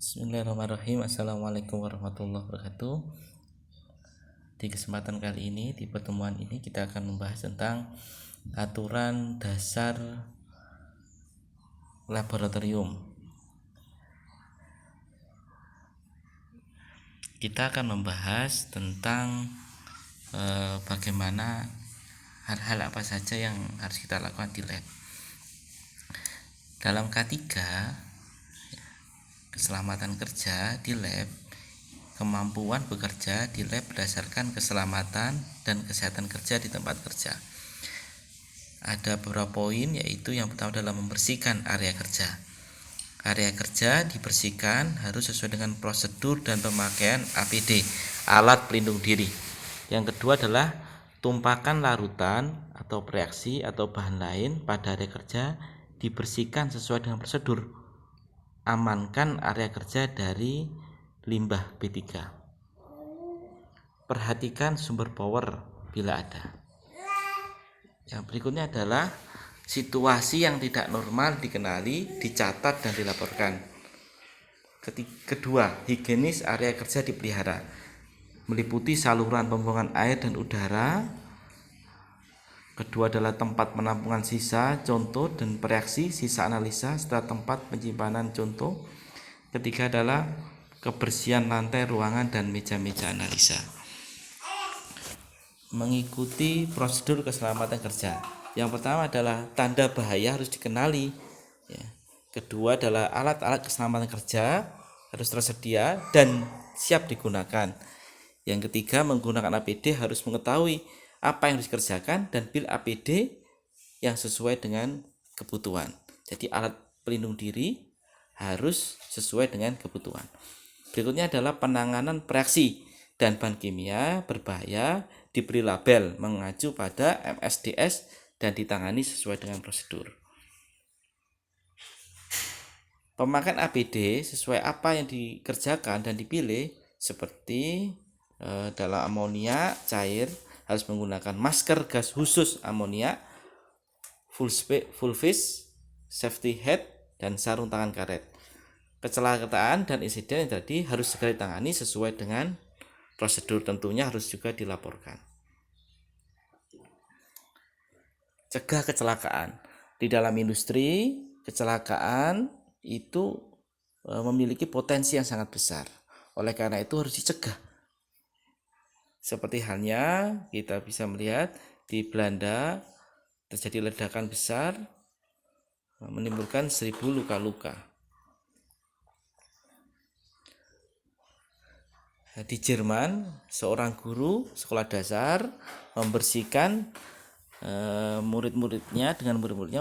Bismillahirrahmanirrahim. Assalamualaikum warahmatullahi wabarakatuh. Di kesempatan kali ini, di pertemuan ini kita akan membahas tentang aturan dasar laboratorium. Kita akan membahas tentang bagaimana hal-hal apa saja yang harus kita lakukan di lab. Dalam K3 keselamatan kerja di lab, kemampuan bekerja di lab berdasarkan keselamatan dan kesehatan kerja di tempat kerja. Ada beberapa poin, yaitu yang pertama adalah membersihkan area kerja. Area kerja dibersihkan harus sesuai dengan prosedur dan pemakaian APD, alat pelindung diri. Yang kedua adalah tumpakan larutan atau reaksi atau bahan lain pada area kerja dibersihkan sesuai dengan prosedur. Amankan area kerja dari limbah B3. Perhatikan sumber power bila ada. Yang berikutnya adalah situasi yang tidak normal dikenali, dicatat dan dilaporkan. Kedua, higienis area kerja dipelihara, meliputi saluran pembuangan air dan udara. Kedua adalah tempat penampungan sisa, contoh dan reaksi sisa analisa setelah tempat penyimpanan contoh. Ketiga adalah kebersihan lantai ruangan dan meja-meja analisa. Mengikuti prosedur keselamatan kerja. Yang pertama adalah tanda bahaya harus dikenali. Kedua adalah alat-alat keselamatan kerja harus tersedia dan siap digunakan. Yang ketiga, menggunakan APD harus mengetahui apa yang harus dikerjakan dan bil APD yang sesuai dengan kebutuhan. Jadi alat pelindung diri harus sesuai dengan kebutuhan. Berikutnya adalah penanganan reaksi dan bahan kimia berbahaya, diberi label mengacu pada MSDS dan ditangani sesuai dengan prosedur. Pemakaian APD sesuai apa yang dikerjakan dan dipilih, seperti dalam amonia cair harus menggunakan masker gas khusus amonia, full face, safety hat, dan sarung tangan karet. Kecelakaan dan insiden yang tadi harus segera ditangani sesuai dengan prosedur, tentunya harus juga dilaporkan. Cegah kecelakaan. Di dalam industri, kecelakaan itu memiliki potensi yang sangat besar. Oleh karena itu harus dicegah. Seperti halnya kita bisa melihat di Belanda terjadi ledakan besar menimbulkan 1.000 luka-luka. Di Jerman, seorang guru sekolah dasar membersihkan murid-muridnya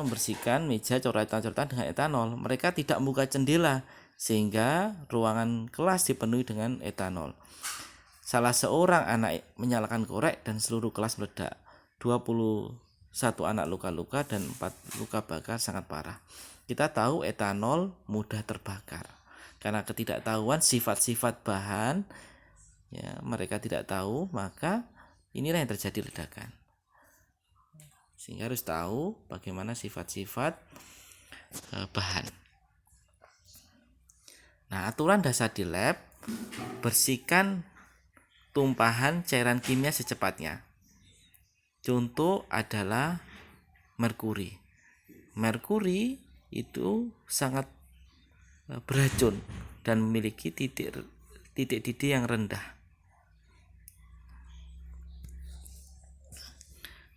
membersihkan meja coretan-coretan dengan etanol. Mereka tidak membuka jendela sehingga ruangan kelas dipenuhi dengan etanol. Salah seorang anak menyalakan korek dan seluruh kelas meledak. 21 anak luka-luka dan 4 luka bakar sangat parah. Kita tahu etanol mudah terbakar. Karena ketidaktahuan sifat-sifat bahan, mereka tidak tahu, maka inilah yang terjadi ledakan. Sehingga harus tahu bagaimana sifat-sifat bahan. Nah, aturan dasar di lab, bersihkan tumpahan cairan kimia secepatnya. Contoh adalah merkuri. Merkuri itu sangat beracun dan memiliki titik didih yang rendah.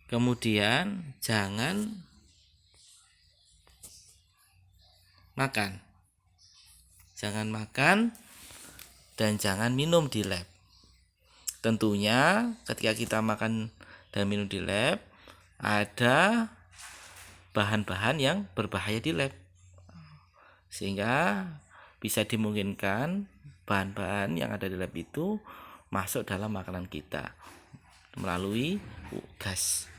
Kemudian jangan makan dan jangan minum di lab. Tentunya ketika kita makan dan minum di lab, ada bahan-bahan yang berbahaya di lab, sehingga bisa dimungkinkan bahan-bahan yang ada di lab itu masuk dalam makanan kita melalui gas.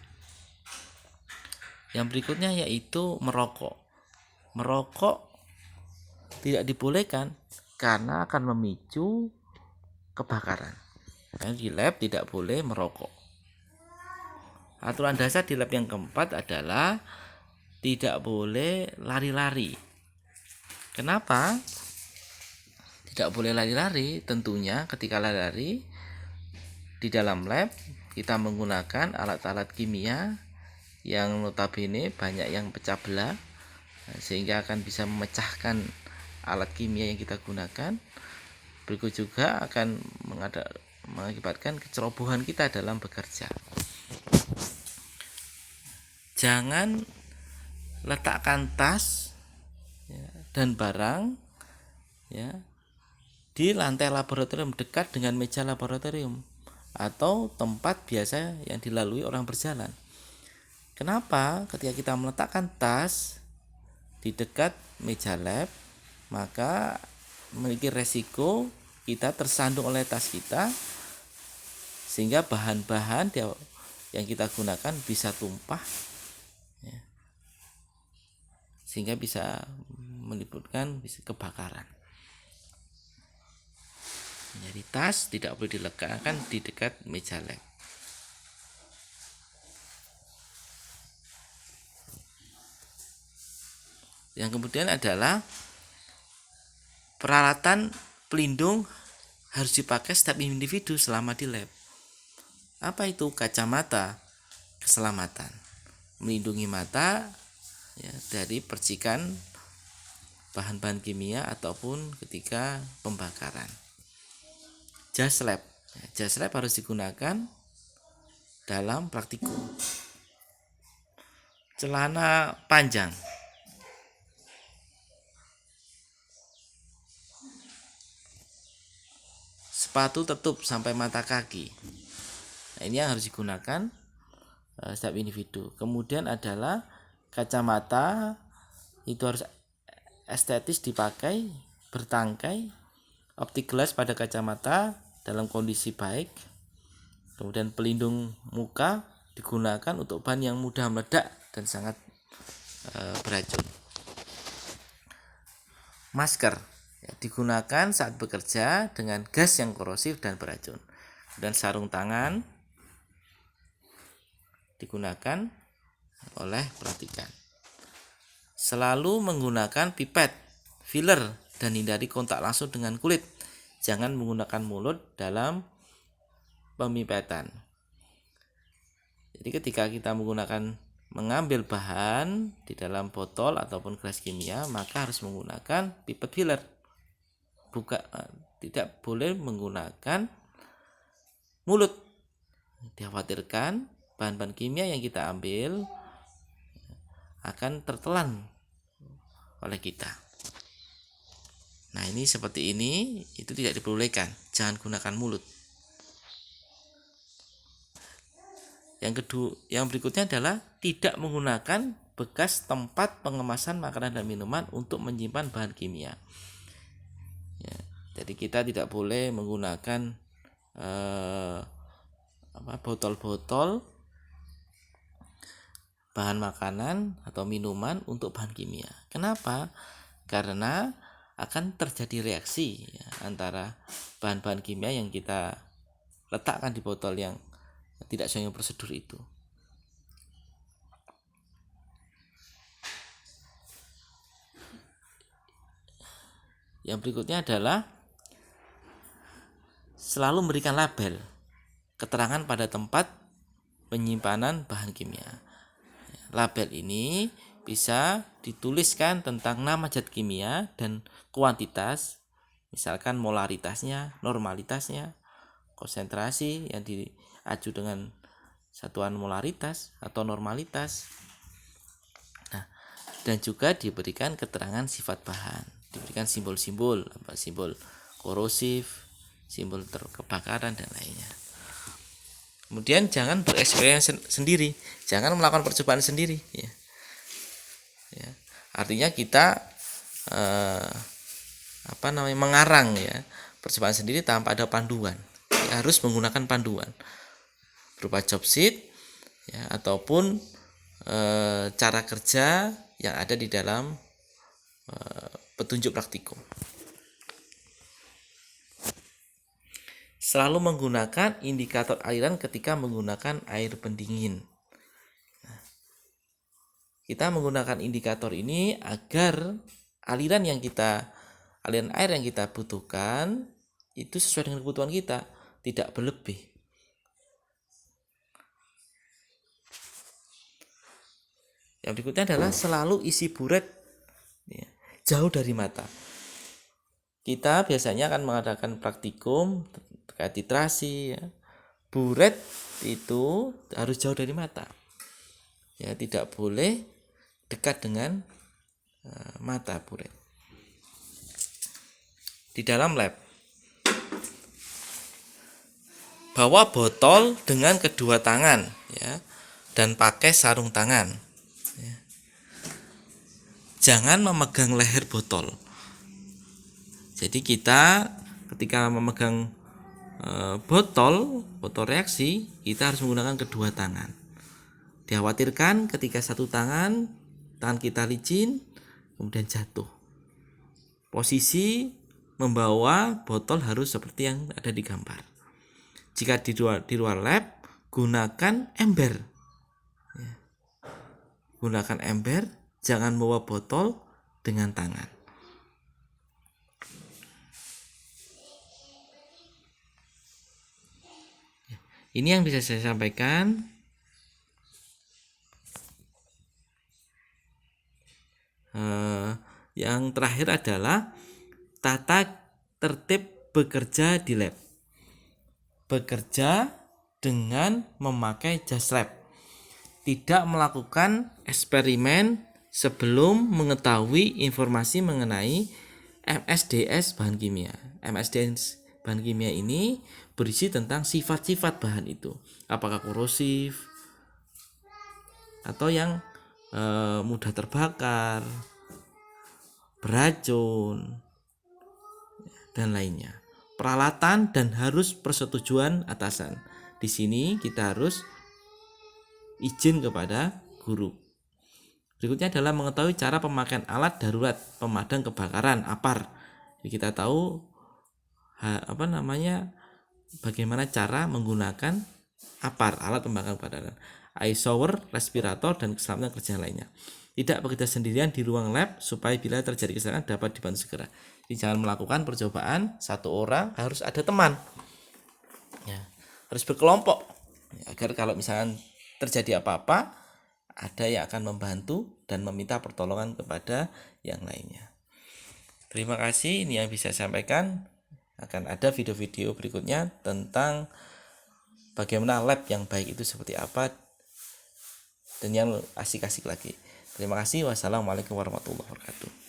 Yang berikutnya yaitu merokok. Merokok tidak dibolehkan karena akan memicu kebakaran. Di lab tidak boleh merokok. Aturan dasar di lab yang keempat adalah tidak boleh lari-lari. Kenapa? tidak boleh lari-lari. Tentunya ketika lari-lari di dalam lab kita menggunakan alat-alat kimia yang notabene banyak yang pecah belah, sehingga akan bisa memecahkan alat kimia yang kita gunakan. Berikut juga akan mengakibatkan kecerobohan kita dalam bekerja. Jangan letakkan tas dan barang di lantai laboratorium dekat dengan meja laboratorium atau tempat biasa yang dilalui orang berjalan. Kenapa? Ketika kita meletakkan tas di dekat meja lab, maka memiliki resiko kita tersandung oleh tas kita, sehingga bahan-bahan yang kita gunakan bisa tumpah, sehingga bisa menimbulkan kebakaran. Jadi tas tidak boleh diletakkan di dekat meja lab. Yang kemudian adalah peralatan pelindung harus dipakai setiap individu selama di lab. Apa itu? Kacamata keselamatan, melindungi mata dari percikan bahan-bahan kimia ataupun ketika pembakaran. Jas lab harus digunakan dalam praktikum. Celana panjang, sepatu tertutup sampai mata kaki. Nah, ini yang harus digunakan setiap individu. Kemudian adalah kacamata, itu harus estetis dipakai, bertangkai. Optik glass pada kacamata dalam kondisi baik. Kemudian pelindung muka digunakan untuk bahan yang mudah meledak dan sangat beracun. Masker digunakan saat bekerja dengan gas yang korosif dan beracun. Dan sarung tangan digunakan oleh praktikan. Selalu menggunakan pipet, filler, dan hindari kontak langsung dengan kulit. Jangan menggunakan mulut dalam pemipetan. Jadi ketika kita mengambil bahan di dalam botol ataupun gelas kimia, maka harus menggunakan pipet filler. Tidak boleh menggunakan mulut. Dikhawatirkan bahan-bahan kimia yang kita ambil akan tertelan oleh kita. Nah, ini seperti ini, itu tidak diperbolehkan. Jangan gunakan mulut. Yang berikutnya adalah tidak menggunakan bekas tempat pengemasan makanan dan minuman untuk menyimpan bahan kimia. Jadi kita tidak boleh menggunakan botol-botol bahan makanan atau minuman untuk bahan kimia. Kenapa? Karena akan terjadi reaksi antara bahan-bahan kimia yang kita letakkan di botol yang tidak sesuai prosedur itu. Yang berikutnya adalah selalu memberikan label, keterangan pada tempat penyimpanan bahan kimia. Label ini bisa dituliskan tentang nama zat kimia dan kuantitas, misalkan molaritasnya, normalitasnya, konsentrasi yang diacu dengan satuan molaritas atau normalitas. Nah, dan juga diberikan keterangan sifat bahan, diberikan simbol-simbol, simbol korosif, simbol kebakaran dan lainnya. Kemudian jangan bereksperimen sendiri, jangan melakukan percobaan sendiri. Artinya kita mengarang percobaan sendiri tanpa ada panduan. Harus menggunakan panduan berupa job sheet ataupun cara kerja yang ada di dalam petunjuk praktikum. Selalu menggunakan indikator aliran ketika menggunakan air pendingin. Kita menggunakan indikator ini agar aliran aliran air yang kita butuhkan itu sesuai dengan kebutuhan kita, tidak berlebih. Yang berikutnya adalah selalu isi buret jauh dari mata. Kita biasanya akan mengadakan praktikum terkait titrasi ya. Buret itu harus jauh dari mata. Ya, tidak boleh dekat dengan mata buret. Di dalam lab, bawa botol dengan kedua tangan ya, dan pakai sarung tangan. Ya. Jangan memegang leher botol. Jadi kita ketika memegang botol reaksi, kita harus menggunakan kedua tangan. Dikhawatirkan ketika satu tangan kita licin, kemudian jatuh. Posisi membawa botol harus seperti yang ada di gambar. Jika di luar lab, gunakan ember. Gunakan ember, jangan bawa botol dengan tangan. Ini yang bisa saya sampaikan. Yang terakhir adalah tata tertib bekerja di lab. Bekerja dengan memakai jas lab. Tidak melakukan eksperimen sebelum mengetahui informasi mengenai MSDS bahan kimia. MSDS bahan kimia ini berisi tentang sifat-sifat bahan itu, apakah korosif atau yang mudah terbakar, beracun, dan lainnya. Peralatan dan harus persetujuan atasan. Di sini kita harus izin kepada guru. Berikutnya adalah mengetahui cara pemakaian alat darurat pemadam kebakaran APAR. Jadi kita tahu bagaimana cara menggunakan APAR, alat pembakaran kebakaran, air shower, respirator, dan keselamatan kerja lainnya. Tidak bekerja sendirian di ruang lab supaya bila terjadi kecelakaan dapat dibantu segera. Jadi jangan melakukan percobaan satu orang, harus ada teman. Ya, harus berkelompok ya, agar kalau misalkan terjadi apa-apa ada yang akan membantu dan meminta pertolongan kepada yang lainnya. Terima kasih, ini yang bisa saya sampaikan. Akan ada video-video berikutnya tentang bagaimana lab yang baik itu seperti apa dan yang asik-asik lagi. Terima kasih. Wassalamualaikum warahmatullahi wabarakatuh.